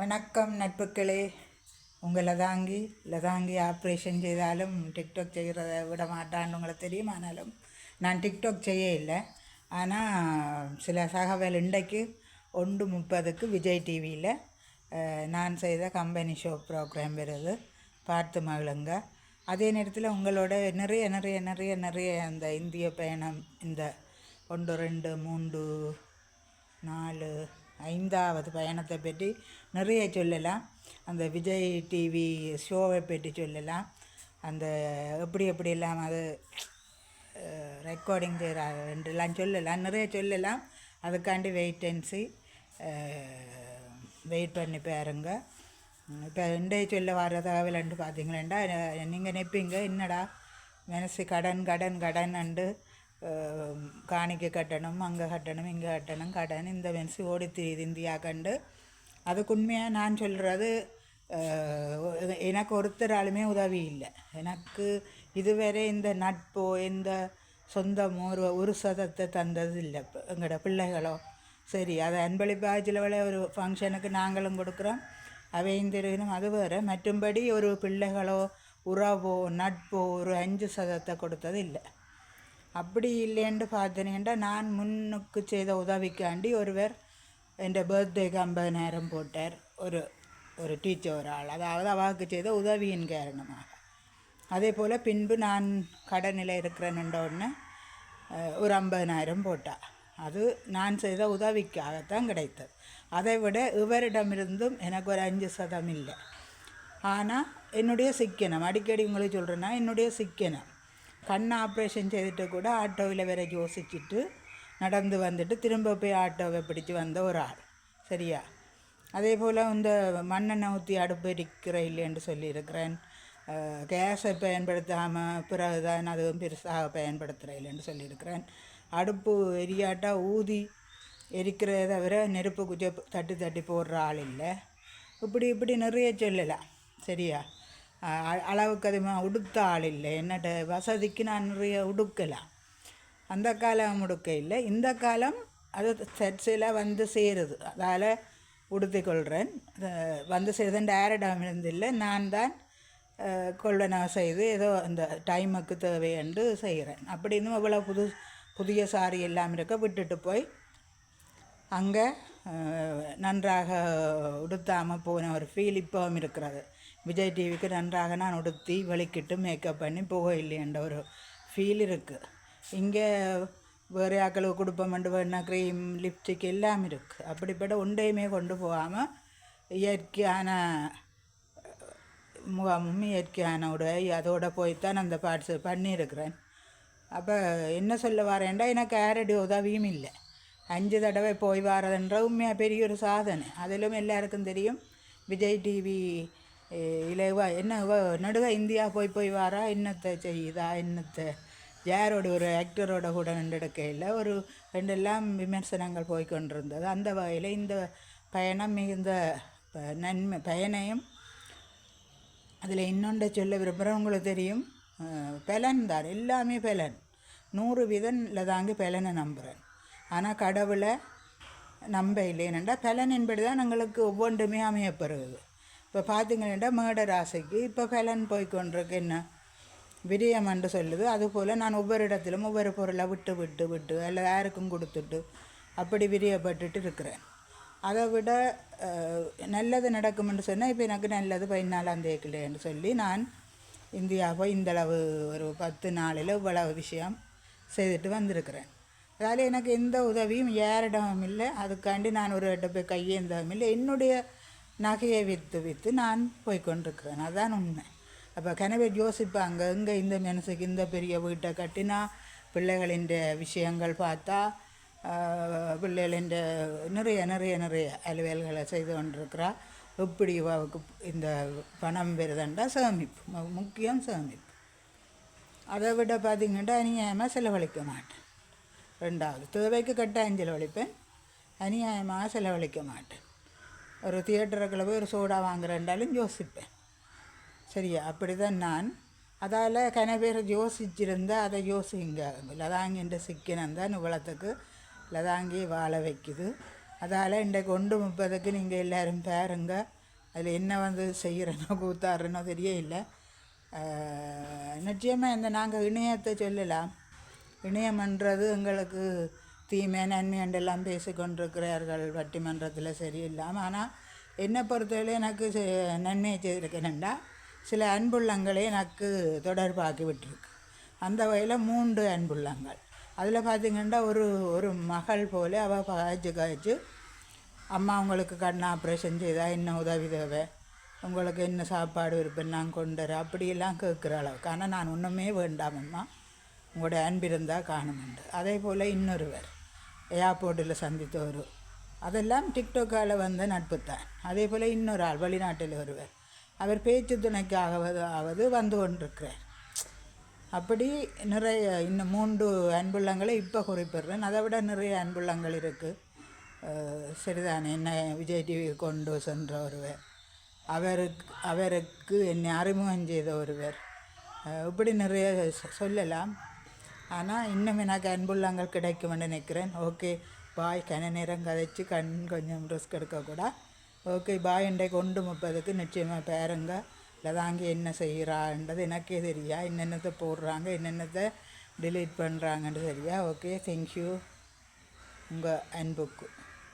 வணக்கம் நட்புகளே. உங்கள் லதாங்கி ஆப்ரேஷன் செய்தாலும் டிக்டாக் செய்கிறத விட மாட்டான்னு உங்களுக்கு தெரியும். ஆனாலும் நான் டிக்டாக் செய்ய இல்லை. ஆனால் சில தகவல் இன்றைக்கு 1:30 விஜய் டிவியில் நான் செய்த கம்பெனி ஷோ ப்ரோக்ராம் வருது, பார்த்து மகிழுங்க. அதே நேரத்தில் உங்களோட நிறைய அந்த இந்திய பயணம், இந்த 1 2 3 4 5வது பயணத்தை பற்றி நிறைய சொல்லலாம். அந்த விஜய் டிவி ஷோவை பற்றி சொல்லலாம். அந்த எப்படியெல்லாம் அது ரெக்கார்டிங் செய்கிறாருன்றெல்லாம் சொல்லலாம், நிறைய சொல்லலாம். அதுக்காண்டி வெயிட் பண்ணி பாருங்க. இப்போ இன்றைய சொல்ல வர தகவல்ண்டு பார்த்தீங்களேண்டா, நீங்கள் நினைப்பீங்க என்னடா மனசு கடன் அண்டு காணிக்க கட்டணும், அங்கே கட்டணும், இங்கே கட்டணும், இந்த மனசு ஓடி தெரியுது இந்தியா கண்டு. அதுக்கு உண்மையாக நான் சொல்கிறது, எனக்கு ஒருத்தராலுமே உதவி இல்லை. எனக்கு இதுவரை இந்த நட்போ இந்த சொந்தமோ ஒரு சதத்தை தந்தது இல்லை. எங்களோட பிள்ளைகளோ சரி, அதை அன்பளிப்பாக சில வேளை ஒரு ஃபங்க்ஷனுக்கு நாங்களும் கொடுக்குறோம், அவையும் தெரியணும், அது வேறு. மற்றும்படி ஒரு பிள்ளைகளோ உறவோ நட்போ ஒரு 5% கொடுத்தது இல்லை. அப்படி இல்லைன்னு பார்த்தீங்கன்னா, நான் முன்னுக்கு செய்த உதவிக்காண்டி ஒருவர் என் பர்த்டேக்கு 50,000 போட்டார். ஒரு டீச்சர், ஒரு ஆள், அதாவது அவருக்கு செய்த உதவியின் காரணமாக. அதே போல் பின்பு நான் கடனில் இருக்கிறேன்னுன்ற உடனே ஒரு 50,000 போட்டாள். அது நான் செய்த உதவிக்காகத்தான் கிடைத்தது. அதை விட இவரிடமிருந்தும் எனக்கு ஒரு 5% இல்லை. ஆனால் என்னுடைய சிக்கனம், அடிக்கடி உங்களுக்கு சொல்கிறேன்னா, என்னுடைய சிக்கனம், கண் ஆப்ரேஷன் செய்துட்டு கூட ஆட்டோவில் வேற யோசிச்சுட்டு நடந்து வந்துட்டு திரும்ப போய் ஆட்டோவை பிடிச்சி வந்த ஒரு ஆள், சரியா? அதே போல் இந்த மண்ணெண்ணெய் ஊற்றி அடுப்பு எரிக்கிற இல்லைன்னு சொல்லியிருக்கிறேன். கேஸை பயன்படுத்தாமல் பிறகுதான் அதுவும் பெருசாக பயன்படுத்துகிற இல்லைன்னு சொல்லியிருக்கிறேன். அடுப்பு எரியாட்டா ஊதி எரிக்கிறத தவிர நெருப்பு குச்சை தட்டி போடுற ஆள் இல்லை. இப்படி நிறைய சொல்லலாம், சரியா? அளவுக்கு அதிகமாக உடுத்த ஆள் இல்லை. என்னட்ட வசதிக்கு நான் நிறைய உடுக்கலாம். அந்த காலம் உடுக்க இல்லை, இந்த காலம் அது சர்ச்சையில் வந்து சேருது, அதால் உடுத்திக்கொள்கிறேன். வந்து சேருதுன்ற யாரிடம் இருந்தில்லை, நான் தான் கொள்வனவு செய்து ஏதோ அந்த டைமுக்கு தேவை என்று செய்கிறேன். அப்படி இன்னும் இவ்வளோ புதிய சாரி எல்லாம் இருக்க விட்டுட்டு போய் அங்கே நன்றாக உடுத்தாமல் போன ஒரு ஃபீல் இப்போவும் இருக்கிறது. விஜய் டிவிக்கு நன்றாக நான் உடுத்தி வெளிக்கிட்டு மேக்கப் பண்ணி போக இல்லைன்ற ஒரு ஃபீல் இருக்குது. இங்கே வேறு ஆக்களுக்கு கொடுப்போம்ண்டு வேணா க்ரீம் லிப்ஸ்டிக் எல்லாம் இருக்குது. அப்படிப்பட்ட ஒன்றையுமே கொண்டு போகாமல் இயற்கையான முகமும் இயற்கையான உடை அதோடு போய்த்தான் அந்த பார்ட்ஸ் பண்ணியிருக்கிறேன். அப்போ என்ன சொல்ல வரேன்டா, எனக்கு யாருடைய உதவியும் இல்லை. 5 தடவை போய் வரதுன்ற உண்மையாக பெரிய ஒரு சாதனை. அதிலும் எல்லாருக்கும் தெரியும், விஜய் டிவி என்ன நடுக இந்தியா போய் வாரா, என்னத்தை செய்யுதா, என்னத்தை யாரோட ஒரு ஆக்டரோட கூட நடக்க இல்லை, ஒரு ரெண்டெல்லாம் விமர்சனங்கள் போய்கொண்டிருந்தது. அந்த வகையில் இந்த பயணம் மிகுந்த நன்மை பயனையும். அதில் இன்னொன்று சொல்ல விரும்புகிறேன், உங்களுக்கு தெரியும், பலன் தான் எல்லாமே பலன். 100% தாங்க பலனை நம்புகிறேன். ஆனால் கடவுளை நம்ப இல்லைன்னா பலன் என்பது தான் எங்களுக்கு ஒவ்வொன்றுமே அமையப்படுறது. இப்போ பார்த்தீங்கன்னா மேட ராசிக்கு இப்போ பலன் போய்கொண்டிருக்கு, என்ன விரயம் என்று சொல்லுது. அதுபோல் நான் ஒவ்வொரு இடத்திலும் ஒவ்வொரு பொருளை விட்டு அல்ல யாருக்கும் கொடுத்துட்டு அப்படி விரியப்பட்டுட்டு இருக்கிறேன். அதை விட நல்லது நடக்கும்னு சொன்னால், இப்போ எனக்கு நல்லது 14ஆம் தேதிக்குள்ளேன்னு சொல்லி நான் இந்தியாவை இந்தளவு ஒரு 10 நாளில் இவ்வளவு விஷயம் செய்துட்டு வந்திருக்கிறேன். அதால் எனக்கு எந்த உதவியும் யாரிடமும் இல்லை. அதுக்காண்டி நான் ஒரு இடம் போய் கையேந்தவும் இல்லை. என்னுடைய நகையை விற்று நான் போய்கொண்டிருக்கிறேன், அதுதான் உண்மை. அப்போ கனவே யோசிப்பாங்க, இங்கே இந்த மனசுக்கு இந்த பெரிய வீட்டை கட்டினா பிள்ளைகளின் விஷயங்கள் பார்த்தா பிள்ளைகளின் நிறைய அலுவல்களை செய்து கொண்டிருக்கிறா. எப்படி அவருக்கு இந்த பணம் வருதுண்டா சேமிப்பு, முக்கியம் சேமிப்பு. அதை விட பார்த்திங்கன்னா அநியாயமாக செலவழிக்க மாட்டேன். 2வது தேவைக்கு கட்டாயம் செலவழிப்பேன், அநியாயமாக செலவழிக்க மாட்டேன். ஒரு தியேட்டருக்குள்ள போய் ஒரு சோடா வாங்குறேன்றாலும் யோசிப்பேன், சரியா? அப்படி தான் நான். அதால் கனவேர் யோசிச்சிருந்தால் அதை யோசிங்க. லதாங்கி என்ற சிக்கனம் தான் இவ்வளத்துக்கு லதாங்கி வாழ வைக்குது. அதால் இன்றைக்கு 1:30க்கு நீங்கள் எல்லோரும் பாருங்க. அதில் என்ன வந்து செய்கிறனோ கூத்தாடுறனோ தெரியல. நிச்சயமாக இந்த நாங்கள் இணையத்தை சொல்லலாம். இணையம்ன்றது எங்களுக்கு தீமை நன்மை என்றெல்லாம் பேசிக்கொண்டிருக்கிறார்கள் பட்டிமன்றத்தில் சரியில்லாமல். ஆனால் என்னை பொறுத்தவரை எனக்கு நன்மையை செய்திருக்கேன்டா சில அன்புள்ளங்களே எனக்கு தொடர்பாக்கி விட்டுருக்கு. அந்த வகையில் 3 அன்புள்ளங்கள். அதில் பார்த்திங்கன்னா ஒரு மகள் போல் அவள் காய்ச்சி அம்மா உங்களுக்கு கண் ஆப்ரேஷன் செய்தால் என்ன உதவி தேவை, உங்களுக்கு என்ன சாப்பாடு விருப்பம் நான் கொண்டுறேன் அப்படியெல்லாம் கேட்குற அளவுக்கு. ஆனால் நான் ஒன்றுமே வேண்டாம் அம்மா, உங்களோட அன்பிருந்தால் காணுமெண்டு. அதே போல் இன்னொருவர் ஏர்போர்ட்டில் சந்தித்தவர், அதெல்லாம் டிக்டாக்கால் வந்த நட்பு தான். அதே போல் இன்னொரு ஆள் வெளிநாட்டில் ஒருவர், அவர் பேச்சு துணைக்காகவது வந்து கொண்டிருக்கிறார். அப்படி நிறைய இன்னும் 3 அன்புள்ளங்களை இப்போ குறிப்பிடுறேன். அதை விட நிறைய அன்புள்ளங்கள் இருக்குது. சரிதானே. என்ன விஜய் டிவி கொண்டு சென்ற ஒருவர், அவருக்கு என்னை அறிமுகம் செய்த ஒருவர், இப்படி நிறைய சொல்லலாம். ஆனால் இன்னும் எனக்கு அன்புள்ளங்கள் கிடைக்கும்னு நினைக்கிறேன். Okay bye. கன நேரம் கதைச்சி கொஞ்சம் ரிஸ்க் எடுக்கக்கூடாது. Okay bye. இன்றைக்கு 1:30க்கு நிச்சயமாக பாருங்க. இல்லை தாங்க என்ன செய்கிறான்றது எனக்கே தெரியா, என்னென்னத்தை போடுறாங்க என்னென்னத்தை டிலீட் பண்ணுறாங்கன்றது தெரியா. Okay, thank you. உங்கள் அன்புக்கு.